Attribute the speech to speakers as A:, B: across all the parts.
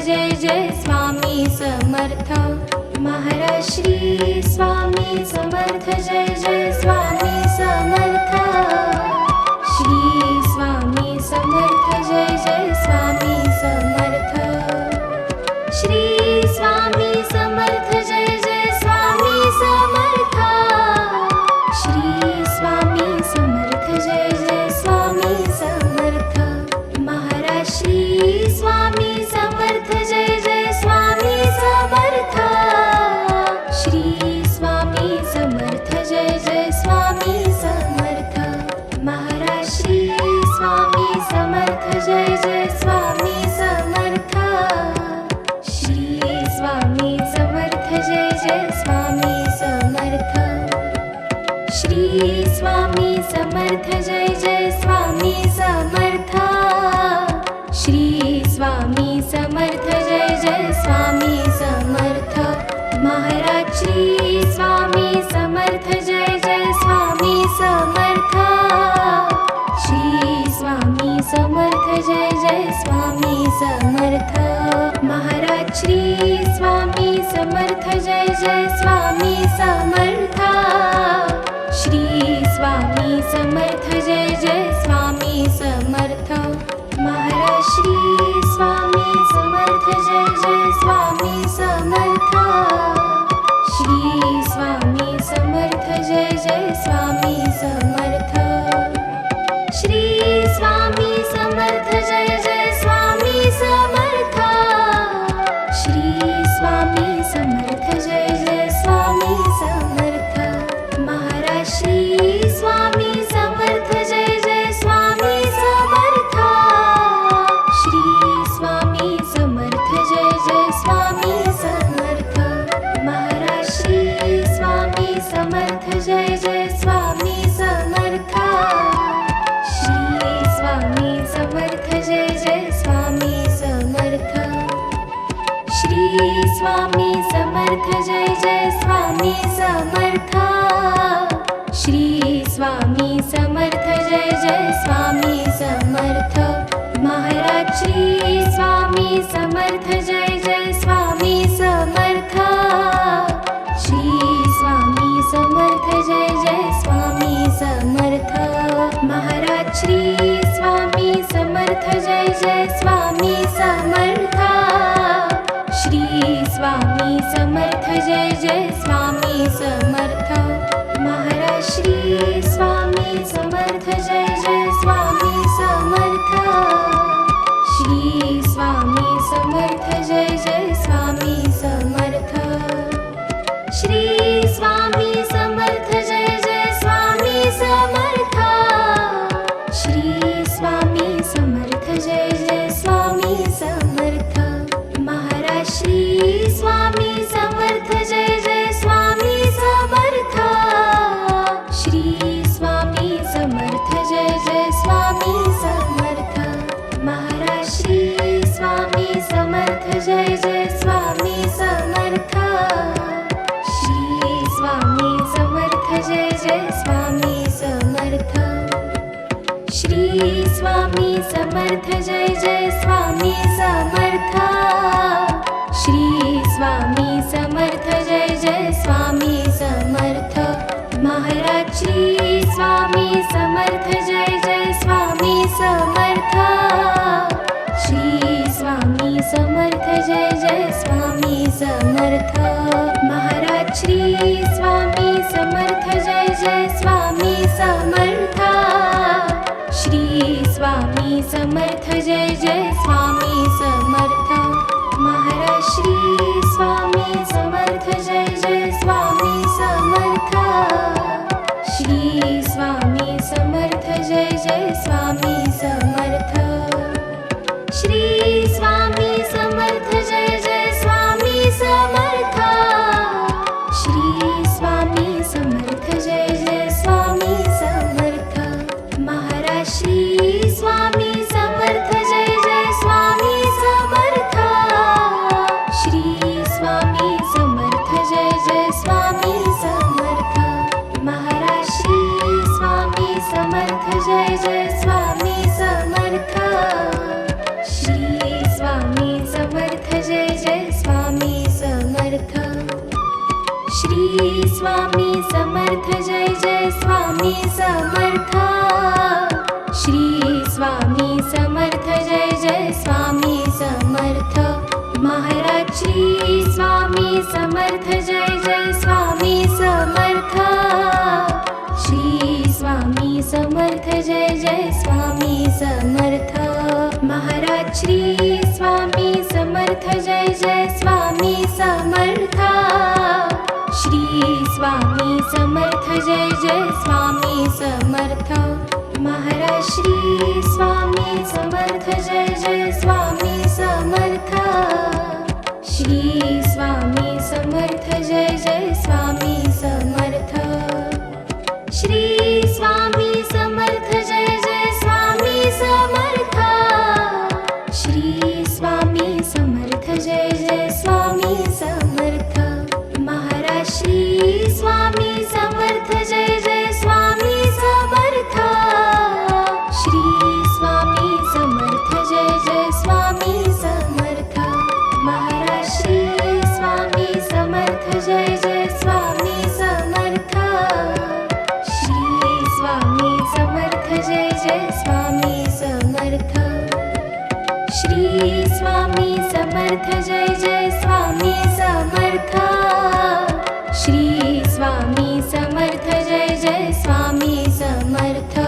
A: जय जय स्वामी समर्थ महाराज श्री स्वामी समर्थ जय जय स्वामी समर्थ श्री स्वामी समर्थ जय जय स्वामी समर्थ श्री स्वामी समर्थ जय जय स्वामी समर्थ श्री स्वामी समर्थ जय जय स्वामी समर्थ महाराज श्री स्वामी समर्थ जय जय स्वामी समर्थ श्री स्वामी समर्थ जय जय स्वामी समर्थ महाराज श्री स्वामी समर्थ जय जय स्वामी समर्थ श्री स्वामी समर्थ जय जय स्वामी समर्थ श्री स्वामी समर्थ जय जय स्वामी समर्थ श्री स्वामी समर्थ जय जय स्वामी समर्थ महाराज श्री स्वामी समर्थ जय जय स्वामी समर्थ श्री स्वामी समर्थ जय जय स्वामी समर्थ महाराज श्री स्वामी समर्थ जय जय स्वामी समर्थ श्री स्वामी समर्थ जय जय स्वामी समर्थ महाराज श्री स्वामी समर्थ जय जय स्वामी समर्थ श्री स्वामी समर्थ जय जय स्वामी समर्थ श्री स्वामी समर्थ जय जय स्वामी समर्थ श्री स्वामी समर्थ जय जय स्वामी समर्थ महाराज श्री स्वामी समर्थ जय जय स्वामी समर्थ श्री स्वामी समर्थ जय जय स्वामी समर्थ महाराज श्री स्वामी समर्थ जय जय स्वामी समर्थ श्री स्वामी समर्थ जय जय स्वामी समर्थ श्री स्वामी समर्थ जय जय स्वामी समर्थ श्री स्वामी समर्थ जय जय स्वामी समर्थ महाराज श्री स्वामी समर्थ जय जय स्वामी समर्थ श्री स्वामी समर्थ जय जय स्वामी समर्थ महाराज श्री स्वामी समर्थ जय जय स्वामी समर्थ श्री स्वामी समर्थ जय जय स्वामी समर्थ महाराज श्री स्वामी समर्थ जय जय स्वामी समर्थ श्री स्वामी समर्थ जय जय स्वामी समर्थ श्री स्वामी समर्थ जय जय स्वामी समर्थ श्री स्वामी समर्थ जय जय स्वामी समर्थ महाराज श्री स्वामी समर्थ जय जय स्वामी समर्थ श्री स्वामी समर्थ जय जय स्वामी समर्थ महाराज श्री स्वामी समर्थ जय जय स्वामी समर्थ श्री स्वामी समर्थ जय जय स्वामी समर्थ श्री स्वामी समर्थ जय जय स्वामी समर्थ श्री स्वामी समर्थ जय जय स्वामी समर्थ महाराज श्री स्वामी समर्थ जय जय स्वामी समर्थ श्री स्वामी समर्थ जय जय स्वामी समर्थ महाराज श्री स्वामी समर्थ जय जय स्वामी समर्थ श्री स्वामी समर्थ जय जय स्वामी समर्थ महाराज श्री स्वामी समर्थ जय जय स्वामी समर्थ श्री स्वामी समर्थ जय जय स्वामी समर्थ श्री स्वामी समर्थ जय जय स्वामी समर्थ श्री स्वामी समर्थ जय जय स्वामी समर्थ महाराज श्री स्वामी समर्थ जय जय स्वामी श्री स्वामी समर्थ जय जय स्वामी समर्थ श्री स्वामी समर्थ जय जय स्वामी समर्थ महाराज श्री स्वामी समर्थ जय जय स्वामी समर्थ श्री स्वामी समर्थ जय जय स्वामी समर्थ महाराज श्री स्वामी समर्थ जय जय स्वामी समर्थ श्री स्वामी समर्थ जय जय स्वामी समर्थ महाराज श्री स्वामी समर्थ जय जय स्वामी समर्थ श्री स्वामी समर्थ जय जय स्वामी समर्थ श्री स्वामी समर्थ जय जय स्वामी समर्थ श्री स्वामी समर्थ जय जय स्वामी समर्थ महाराज श्री स्वामी समर्थ जय जय स्वामी समर्थ श्री स्वामी समर्थ जय जय स्वामी समर्थ महाराज श्री स्वामी समर्थ जय जय स्वामी समर्थ श्री स्वामी समर्थ जय जय स्वामी समर्थ श्री स्वामी समर्थ जय जय स्वामी समर्थ श्री स्वामी समर्थ जय जय स्वामी समर्थ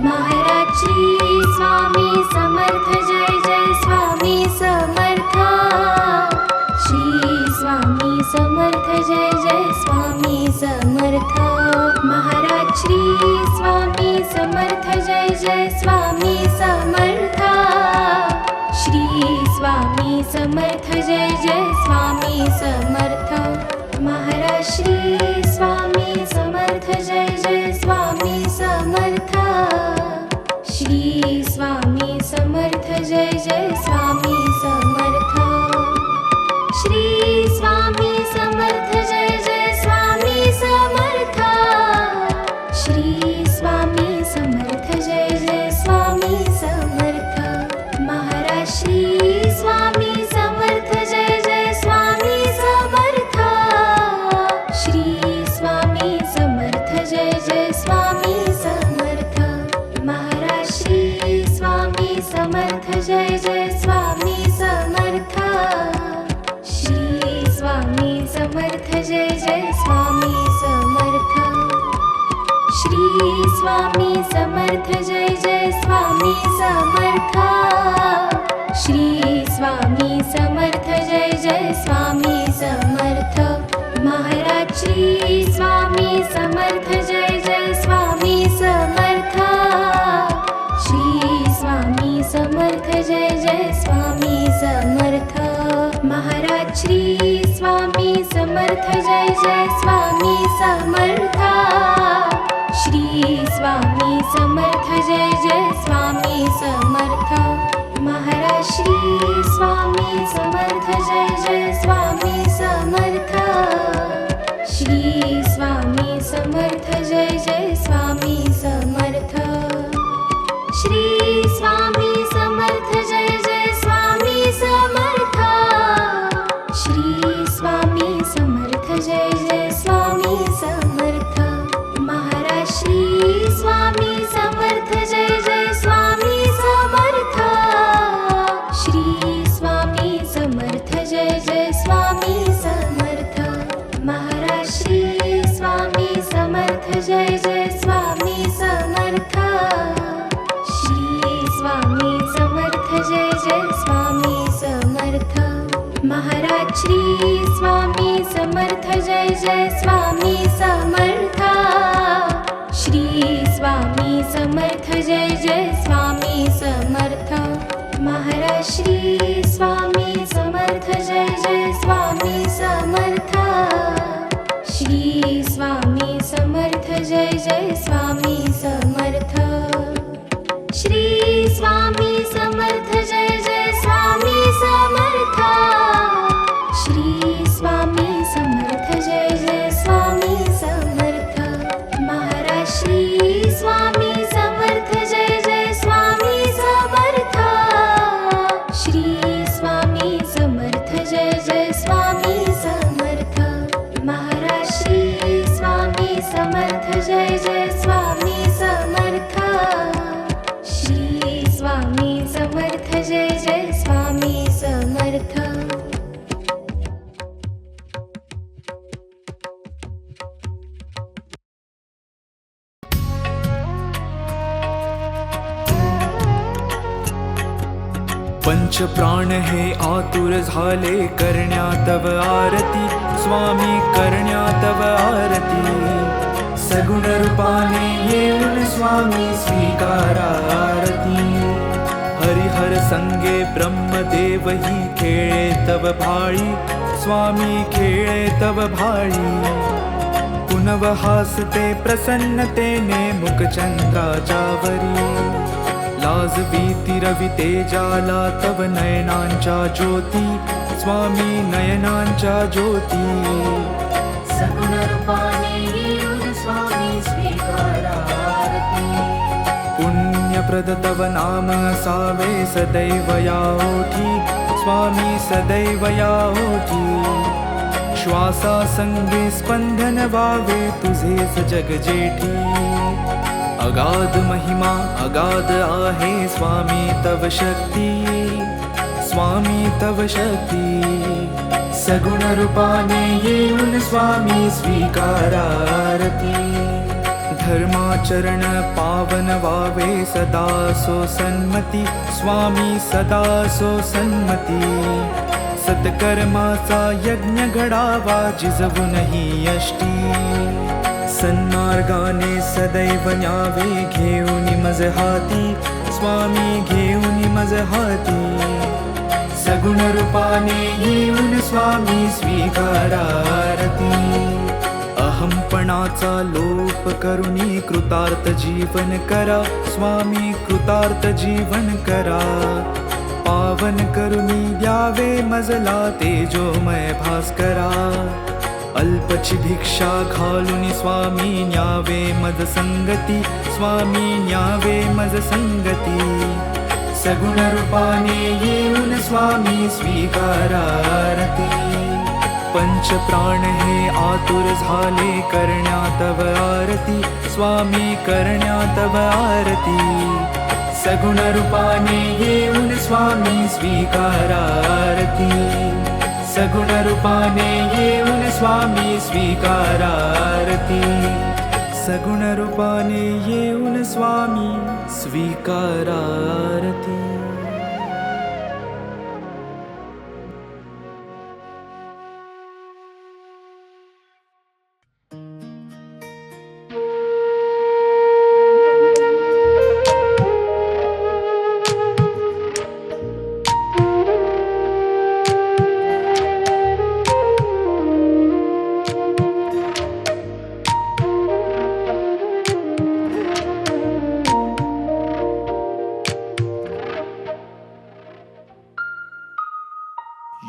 A: महाराज श्री स्वामी समर्थ जय जय स्वामी समर्थ श्री स्वामी समर्थ जय जय स्वामी समर्थ महाराज श्री स्वामी समर्थ जय जय स्वामी समर्थ श्री स्वामी समर्थ जय जय स्वामी समर्थ महाराज श्री स्वामी समर्थ जय जय स्वामी समर्थ श्री स्वामी समर्थ जय जय स्वामी समर्थ श्री स्वामी समर्थ जय जय स्वामी समर्थ श्री स्वामी समर्थ जय जय स्वामी समर्थ महाराज श्री स्वामी समर्थ जय जय स्वामी समर्थ श्री स्वामी समर्थ जय जय स्वामी समर्थ महाराज श्री स्वामी समर्थ जय जय स्वामी समर्थ श्री स्वामी समर्थ जय जय स्वामी समर्थ श्री स्वामी समर्थ जय जय स्वामी समर्थ श्री स्वामी समर्थ जय जय स्वामी समर्थ महाराज श्री स्वामी समर्थ जय जय स्वामी समर्थ श्री स्वामी समर्थ जय जय स्वामी समर्थ महाराज श्री स्वामी समर्थ जय जय स्वामी समर्थ श्री स्वामी समर्थ जय जय स्वामी समर्थ महाराज श्री स्वामी समर्थ जय जय स्वामी समर्थ श्री स्वामी समर्थ जय जय स्वामी समर्थ श्री स्वामी समर्थ जय जय स्वामी समर्थ श्री स्वामी समर्थ जय जय स्वामी समर्थ महाराज श्री स्वामी समर्थ जय जय स्वामी समर्थ श्री स्वामी समर्थ जय जय स्वामी समर्थ महाराज श्री स्वामी समर्थ जय जय स्वामी समर्थ श्री स्वामी समर्थ जय जय स्वामी समर्थ महाराज श्री स्वामी समर्थ जय जय स्वामी समर्थ श्री स्वामी समर्थ जय जय स्वामी समर्थ महाराज श्री स्वामी समर्थ जय जय स्वामी समर्थ श्री स्वामी समर्थ जय जय स्वामी समर्थ श्री स्वामी समर्थ जय जय स्वामी समर्थ श्री स्वामी समर्थ जय जय स्वामी समर्थ महाराज श्री स्वामी समर्थ जय जय स्वामी समर्थ श्री स्वामी समर्थ जय जय स्वामी समर्थ महाराज श्री
B: प्राण हे आतुर झाले करण्या तव आरती स्वामी करण्या तव आरती सगुण रूपाने येऊन स्वामी स्वीकारा आरती हरिहर संगे ब्रह्मदेव ही खेळे तव भाळी स्वामी खेळे तव भाळी पुनव हासते प्रसन्नतेने मुखचंद्राच्यावरी लाज भीती रवी तेजाला तव नयनांच्या ज्योती स्वामी नयनांच्या ज्योती
C: सगुण रूपाने येऊन स्वामी स्वीकारा आरती
B: पुण्यप्रद तव नाम असावे सदैव या ओठी स्वामी सदैव या ओठी श्वासा संगे स्पंदन व्हावे तुझेच जग जेठी अगाध महिमा अगाध आहे स्वामी तव शक्ती स्वामी तव शक्ती सगुण रूपाने येऊन स्वामी स्वीकारा आरती धर्माचरण पावन व्हावे सदा सो सन्मती स्वामी सदा सो सन्मती सत्कर्माचा यज्ञ घडावा जिजवूनही यष्टी सन्मार्गाने सदैव न्यावे घेऊन मज हाती स्वामी घेऊन मज हाती सगुण रूपाने येऊन स्वामी स्वीकारा आरती अहंपणाचा लोप करुणी कृतार्थ जीवन करा स्वामी कृतार्थ जीवन करा पावन करुणी द्यावे मजला तेजोमय भास्करा अल्पची भिक्षा घालून स्वामी न्यावे मज संगती स्वामी न्यावे मज संगती सगुण रूपाने येऊन स्वामी स्वीकारा आरती पंच प्राण हे आतुर झाले करण्या तव आरती स्वामी करण्या तव आरती सगुण रूपाने येऊन स्वामी स्वीकारा आरती सगुण रूपाने येऊन स्वामी स्वीकारा आरती सगुण रूपाने येऊन स्वामी स्वीकारा आरती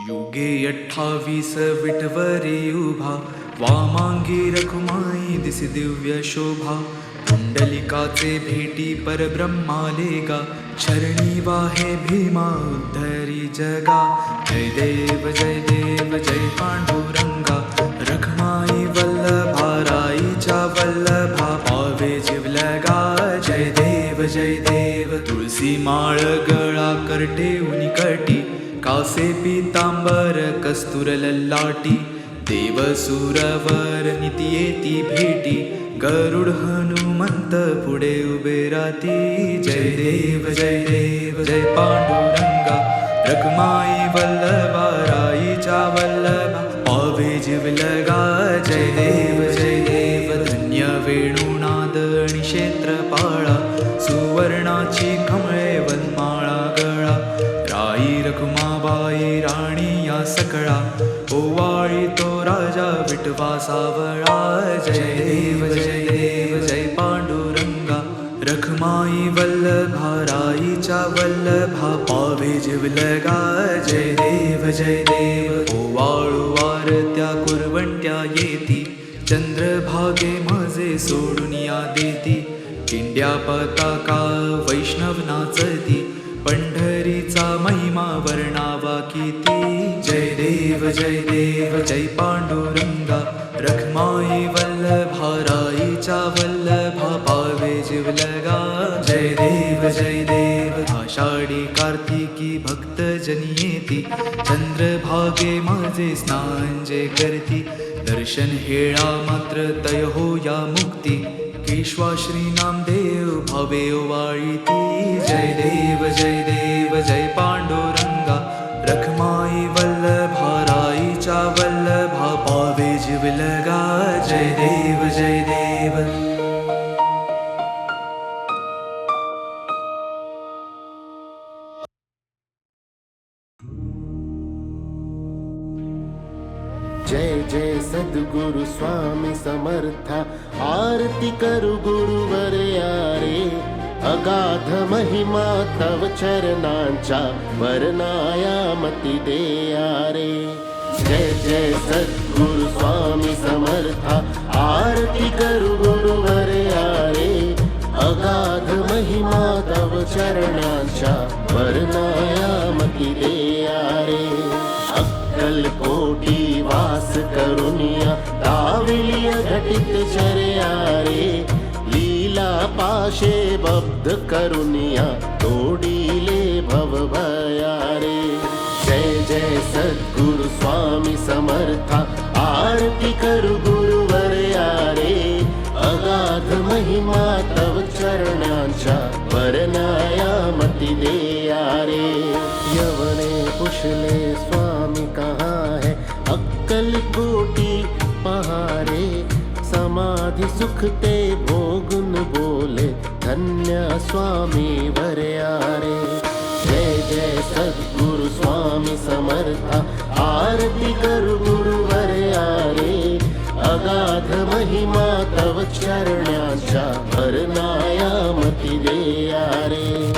B: युगे 28 विठवरी उभा वामांगी रखुमाई दिसी दिव्य शोभा पुंडलिकाचे भेटी परब्रह्माले गा चरणी वाहे भीमा उद्धरी जगा जय देव जय पांडुरंगा रखमाई वल्लभा राईच्या वल्लभा पावे जिवलगा जय देव तुळसी माळ गळा करटे उनिकटी कासे पीतांबर कस्तूर ललाटी देव सुरवर निती येती भेटी गरुड हनुमंत पुढे उभे राती जय देव जय पांडुरंगा रखमाई वल्लभा राईच्या वल्लभा पावे जिवलगा जय देव धन्य वेणुनाद आणि क्षेत्रपाळा सुवर्णाची कमळे वनमाळा गळा राई रखुमाबाई राणी या सकळा ओवाळी तो राजा विठवा सावळा जय देव जय पांडुरंगा रखमाई वल्लभा राईच्या वल्लभा पावे जिवलगा जय देव ओवाळू वारत्या कुरवंट्या येती चंद्रभागे माझे सोडून या देती इंड्या पताका वैष्णव नाचती पंढरीचा महिमा वर्णावा किती जय देव जय पांडुरंगा रखमाई वल्लभा राईच्या वल्लभा पावे जिवलगा जय देव आषाढी कार्तिकी भक्त जनी येती चंद्रभागे माझे स्नान जे करती दर्शन हेळा मात्र तय हो या मुक्ती केशवा श्री नामदेव भावे ओवाळीती जय देव जय पांडुरंगा
D: जय जय सद्गुरु स्वामी समर्था, आरती करू गुरुवर यारे. अगाध महिमा तव चरणांच्या, वर्णाया मती दे यारे. जय जय सद्गुरु स्वामी समर्था, आरती करू गुरुवर यारे. अगाध महिमा तव चरणांच्या, वर्णाया मती दे यारे. अक्कलकोटी वास करुनिया, दाविलिय घटित चर्या रे. लीला पाशे बब्ध करुनिया, तोडीले भव भया रे. जय जय सद्गुरु स्वामी समर्था, आरती करू गुरुवर यारे. अगाध महिमा तव चरणांच्या, वर्णाया मती दे यारे. यवने पुछले स्वामी कहाँ है, अक्कलकोटी पहारे. समाधि सुख ते भोगुन बोले, धन्य स्वामी वरयारे. जय जय सद्गुरु स्वामी समर्था, आरती करू गुरुवर यारे. अगाध महिमा तव चरणांच्या, वर्णाया मती दे यारे.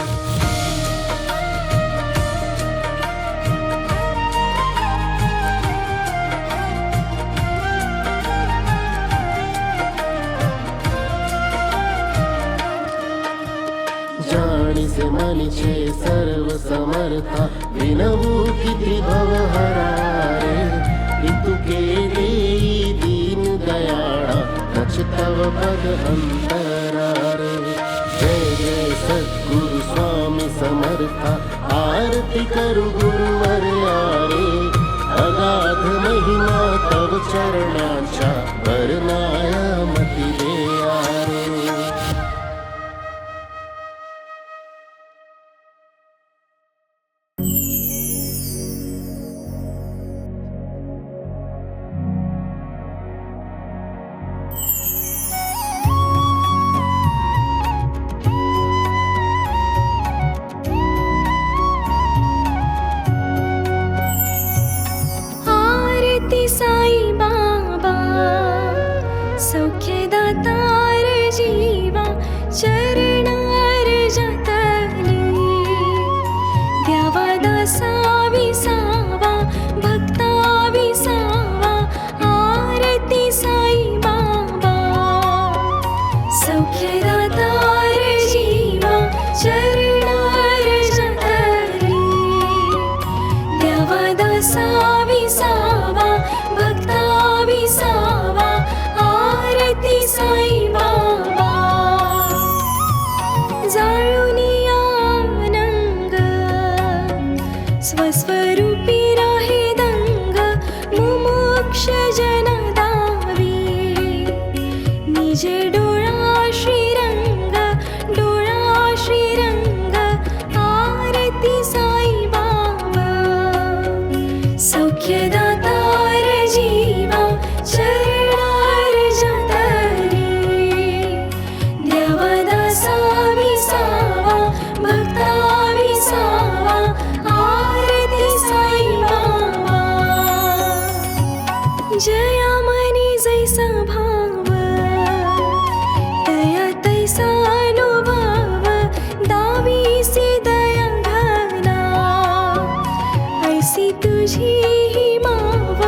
D: जाणीसे मनीचे सर्व समर्था, विनवू किती भवहरारे. इतुके देई दीन दयाळा, नच तव पद अंतरारे. जय जय सद्गुरु स्वामी समर्था, आरती करू गुरुवर यारे. अगाध महिमा तव चरणांच्या, वर्णाया मती दे यारे.
C: आरती साई बाबा, सौख्यदातार जीवा. चरण अर्जतली, द्यावा दासा विसावा, भक्ता विसावा. आरती साई बाबा, सौख्यदातार जीवा. चरण अर्जतली, द्यावा दासा विसावा, भक्ता विसावा. आरती साई बाबा, जाळूनी आनंग, स्वस्वरूपी राहे दंग. मुमुक्ष जन दावी, निज डोळा श्रीरंग, डोळा श्रीरंग. आरती साई बाबा, सौख्यदातार जीवा. चरण अर्जतली, द्यावा दासा विसावा, भक्ता विसावा. आरती साई बाबा, जया मनी जैसा भाव, दया तैसा अनुभव. दावीसी दया घना, ऐसी तुझी ही माव,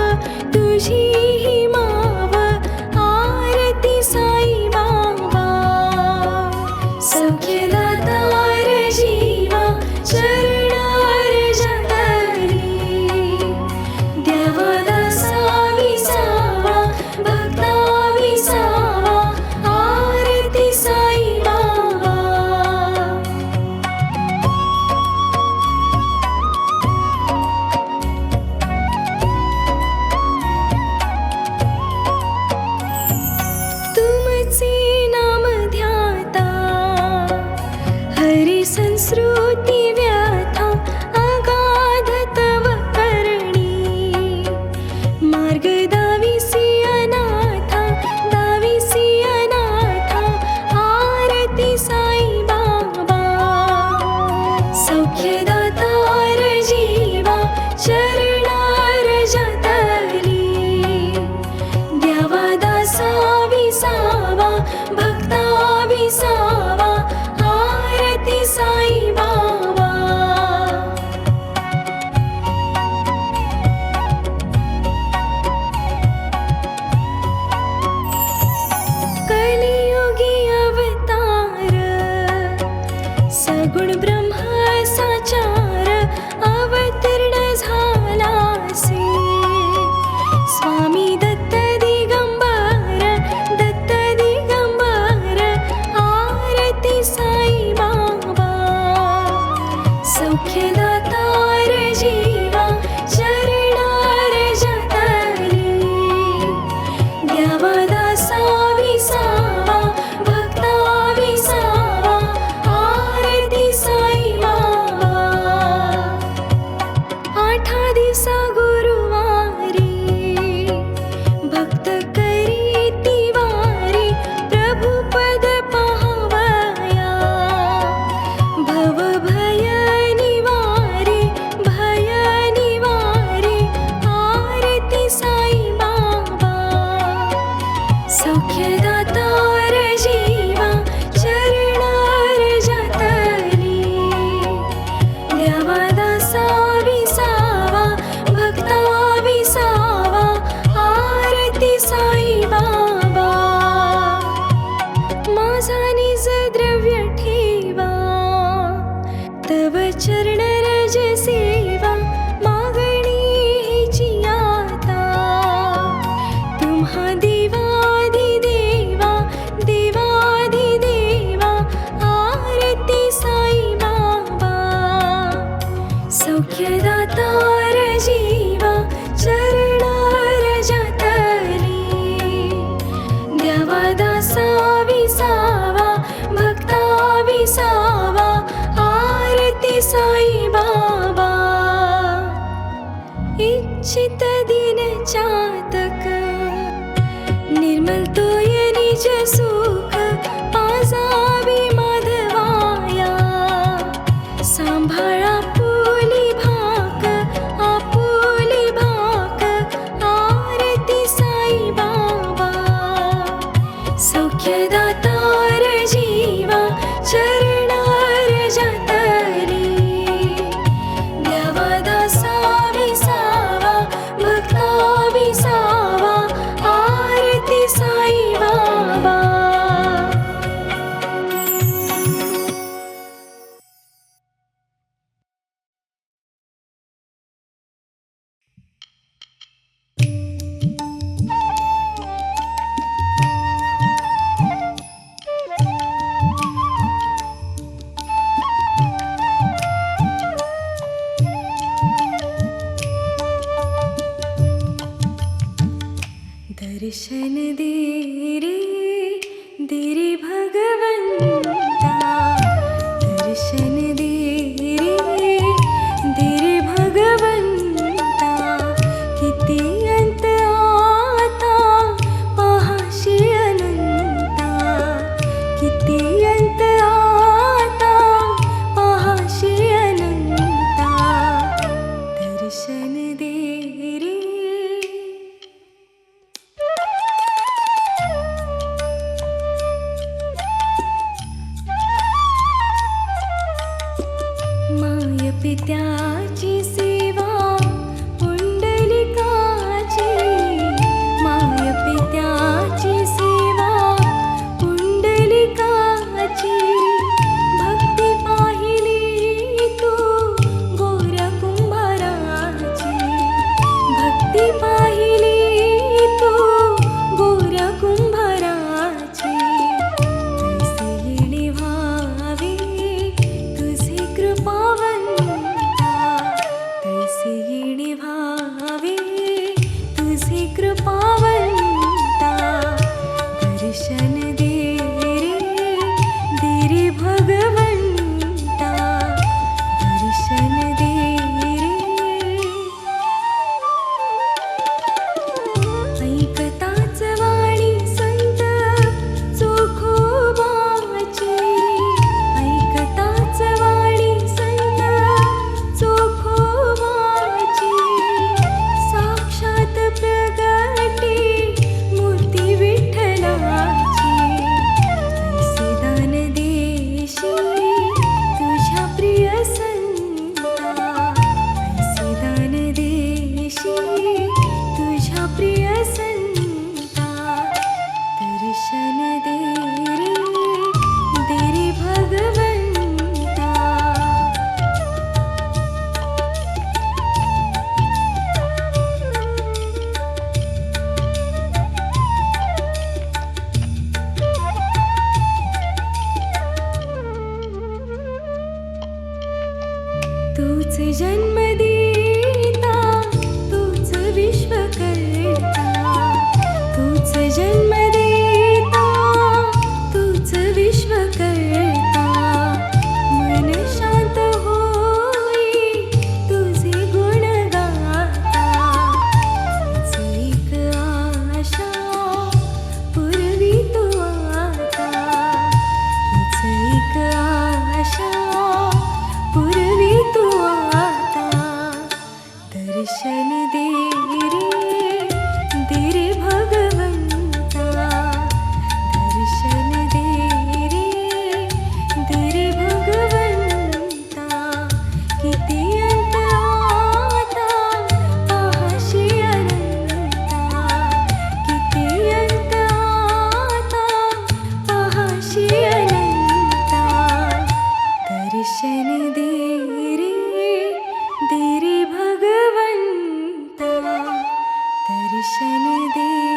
C: तुझी ही माव. आरती साई बाबा, सौख्यदातार जीवा. चरण अर्जतली, द्यावा दासा विसावा, भक्ता विसावा. आरती साई बाबा. इच्छित दिन चातक निर्मल तोय निज सुख पाजावी माधवाया सांभाळा आपुली भाक आरती साई बाबा सौख्यदातार जीवा चरणार जातरी द्यावा दासा विसावा भक्ता विसावा आरती साई बाबा दर्शन दे रे भगवंता दर्शन दे रे भगवंता किती अंत आता पाहाशी अनंता किती अंत आता पाहाशी अनंता दर्शन दे रे माय पित्याची सेवा पुंडलिकाची माय पित्याची सेवा पुंडलिकाची भक्ती पाहिली तू गोऱ्या कुंभाराची भक्ती पाहिली तू गोऱ्या कुंभाराची तैसे येणे व्हावे तुझे कृपावंता तैसे येणे व्हावे तुझे कृपावंता दर्शन दे रे भगवंता दर्शन दे रे ऐकताच वाणी संत चोखोबाची ऐकताच वाणी संत चोखोबाची साक्षात प्रगटी मूर्ती विठ्ठलाची ऐसे दान देशी तुझ्या प्रिय संता ऐसे दान देशी तुझ्या प्रिय संता दर्शन दे रे भगवंता तूच जन्म देता तूच विश्व करता तूच जन्म देता तूच विश्व करता मन शांत होई तुझे गुण गाता हीच एक आशा पूर्वी तू आता हीच एक आशा पूर्वी तू आता दर्शन दे रे भगवंता दर्शन दे रे भगवंता किती अंत आता पाहाशी अनंता किती अंत आता पाहाशी अनंता दर्शन दे रे भगवंता दर्शन दे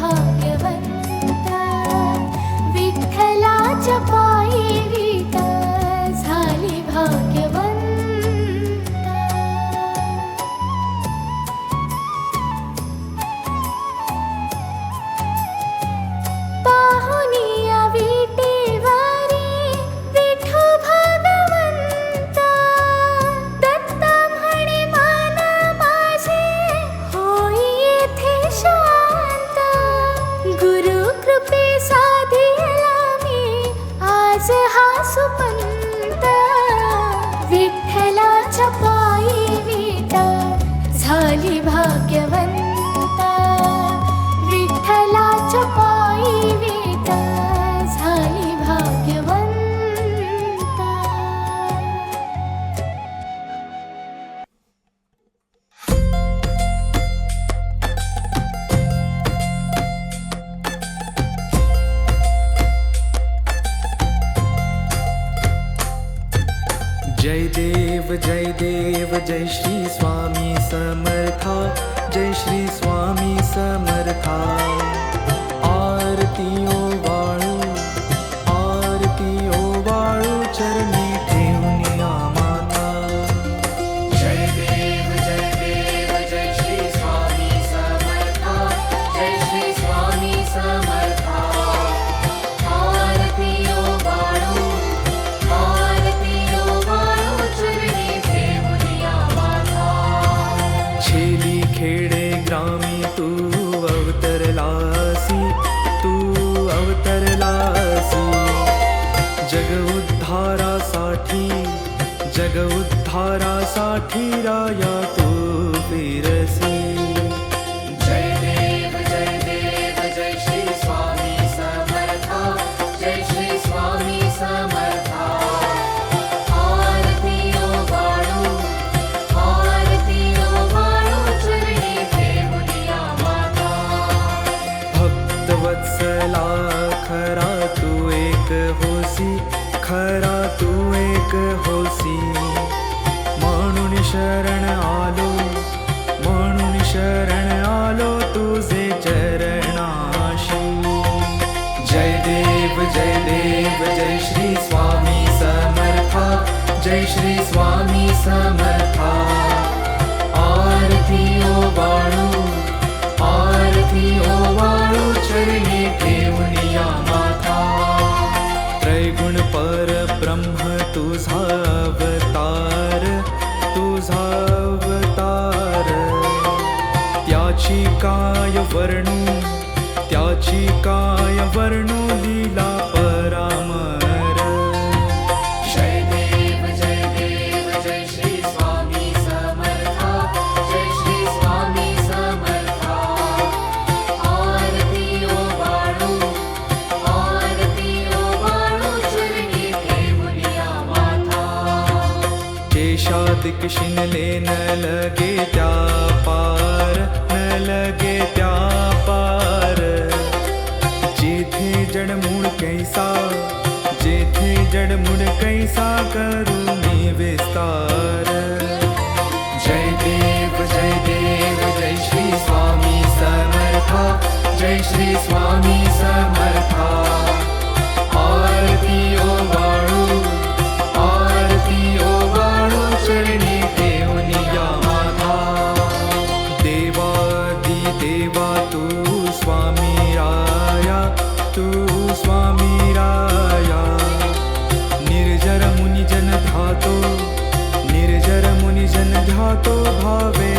A: भाग्यवंत विठ्ठलाच्या पायी विट झाली भाग्यवंत पाहुनिया विटेवारी विठू भागवंत दत्ता म्हणे मान माझे होई येथे शांत गुरु कृपे साधिला मी आज हा सुपंत विठ्ठलाच्या पायी विट झाली भाग्यवंत विठ्ठलाच्या पायी विट झाली भाग्यवंत
B: जय देव जय श्री स्वामी समर्था जय श्री स्वामी समर्था आरती ओवाळू चरणी ठेवून माता
A: जय देव जय श्री स्वामी समर्था जय श्री स्वामी समर्था आरती ओवाळू चरणी ठेवून माता
B: छेली खेडे ग्रामी तू अवतरलासी जग उद्धारासाठी राया तू फिरसी
A: जय देव जय श्री स्वामी समर्था जय श्री स्वामी समर्था आरती ओवाळू चरणी ठेवून माता
B: भक्तवत्सला खरा तू एक होसी म्हणून शरण आलो तुझे चरणाशी जय देव जय श्री स्वामी समर्था जय श्री स्वामी समर्था आरती ओवाळू चरणी ठेवून माता त्रैगुण परब्रह्म तुझा अवतार त्याची काय वर्णू लीला परामर
A: जय देव जय श्री स्वामी समर्था जय श्री स्वामी समर्था आरती ओवाळू चरणी ठेवून माता
B: केशादिक शिनले न लगे त्या पार जेथे जडमूळ कैसा करू मी विस्तार जय देव जय श्री स्वामी समर्था जय श्री स्वामी समर्था आरती ओवाळू चरणी ठेवून माता देवा तू स्वामी राया निर्जर मुनिजन ध्यातो भावे